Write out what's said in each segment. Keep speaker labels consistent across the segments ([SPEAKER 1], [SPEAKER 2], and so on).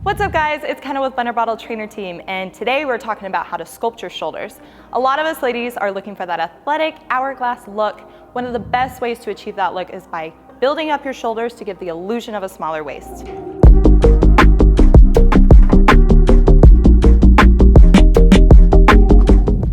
[SPEAKER 1] What's up guys, it's Kendall with BlenderBottle Trainer Team, and today we're talking about how to sculpt your shoulders. A lot of us ladies are looking for that athletic hourglass look. One of the best ways to achieve that look is by building up your shoulders to give the illusion of a smaller waist.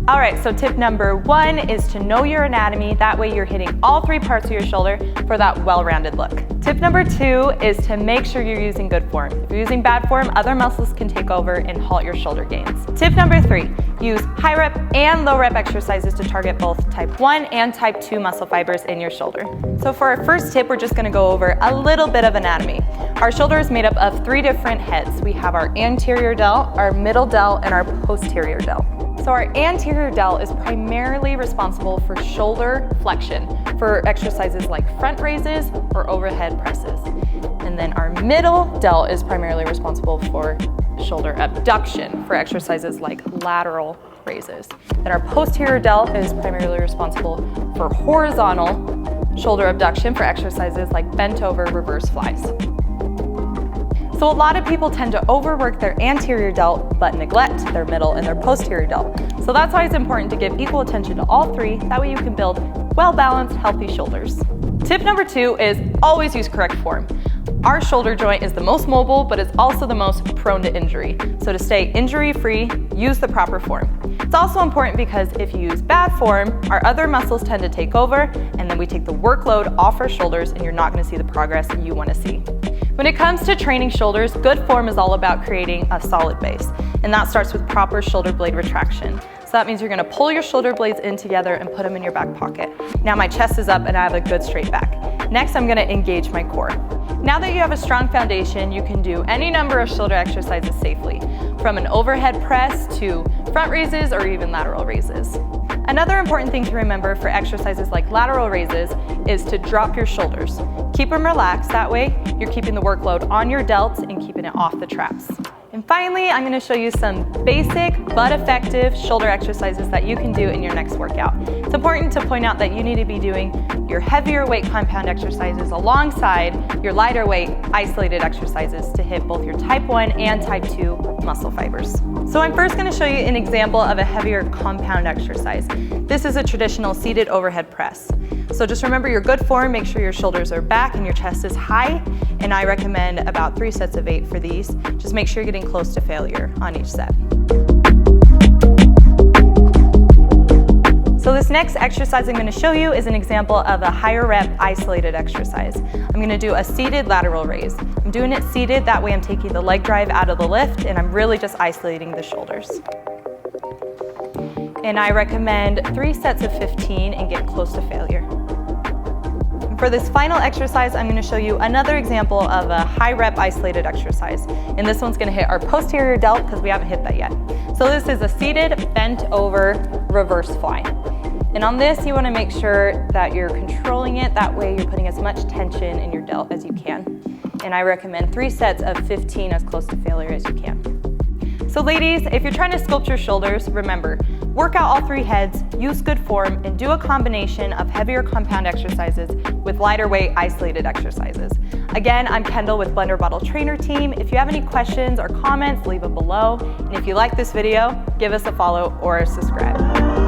[SPEAKER 1] All right, so tip number one is to know your anatomy. That way you're hitting all three parts of your shoulder for that well-rounded look. Tip number two is to make sure you're using good form. If you're using bad form, other muscles can take over and halt your shoulder gains. Tip number three, use high rep and low rep exercises to target both type 1 and type 2 muscle fibers in your shoulder. So for our first tip, we're just gonna go over a little bit of anatomy. Our shoulder is made up of three different heads. We have our anterior delt, our middle delt, and our posterior delt. So our anterior delt is primarily responsible for shoulder flexion for exercises like front raises or overhead presses. And then our middle delt is primarily responsible for shoulder abduction for exercises like lateral raises. Then our posterior delt is primarily responsible for horizontal shoulder abduction for exercises like bent over reverse flies. So a lot of people tend to overwork their anterior delt but neglect their middle and their posterior delt. So that's why it's important to give equal attention to all three. That way you can build well-balanced, healthy shoulders. Tip number two is always use correct form. Our shoulder joint is the most mobile, but it's also the most prone to injury. So to stay injury-free, use the proper form. It's also important because if you use bad form, our other muscles tend to take over, and then we take the workload off our shoulders and you're not gonna see the progress you wanna see. When it comes to training shoulders, good form is all about creating a solid base, and that starts with proper shoulder blade retraction. So that means you're gonna pull your shoulder blades in together and put them in your back pocket. Now my chest is up and I have a good straight back. Next, I'm gonna engage my core. Now that you have a strong foundation, you can do any number of shoulder exercises safely, from an overhead press to front raises or even lateral raises. Another important thing to remember for exercises like lateral raises is to drop your shoulders. Keep them relaxed, that way you're keeping the workload on your delts and keeping it off the traps. And finally, I'm gonna show you some basic but effective shoulder exercises that you can do in your next workout. It's important to point out that you need to be doing your heavier weight compound exercises alongside your lighter weight isolated exercises to hit both your type 1 and type 2 muscle fibers. So I'm first gonna show you an example of a heavier compound exercise. This is a traditional seated overhead press. So just remember your good form, make sure your shoulders are back and your chest is high, and I recommend about 3 sets of 8 for these. Just make sure you're getting close to failure on each set. So this next exercise I'm going to show you is an example of a higher rep isolated exercise. I'm going to do a seated lateral raise. I'm doing it seated, that way I'm taking the leg drive out of the lift and I'm really just isolating the shoulders. And I recommend 3 sets of 15 and get close to failure. For this final exercise, I'm going to show you another example of a high rep isolated exercise. And this one's going to hit our posterior delt because we haven't hit that yet. So this is a seated bent over reverse fly. And on this, you want to make sure that you're controlling it. That way you're putting as much tension in your delt as you can. And I recommend 3 sets of 15 as close to failure as you can. So ladies, if you're trying to sculpt your shoulders, remember, work out all 3 heads, use good form, and do a combination of heavier compound exercises with lighter weight isolated exercises. Again, I'm Kendall with BlenderBottle Trainer Team. If you have any questions or comments, leave them below. And if you like this video, give us a follow or a subscribe.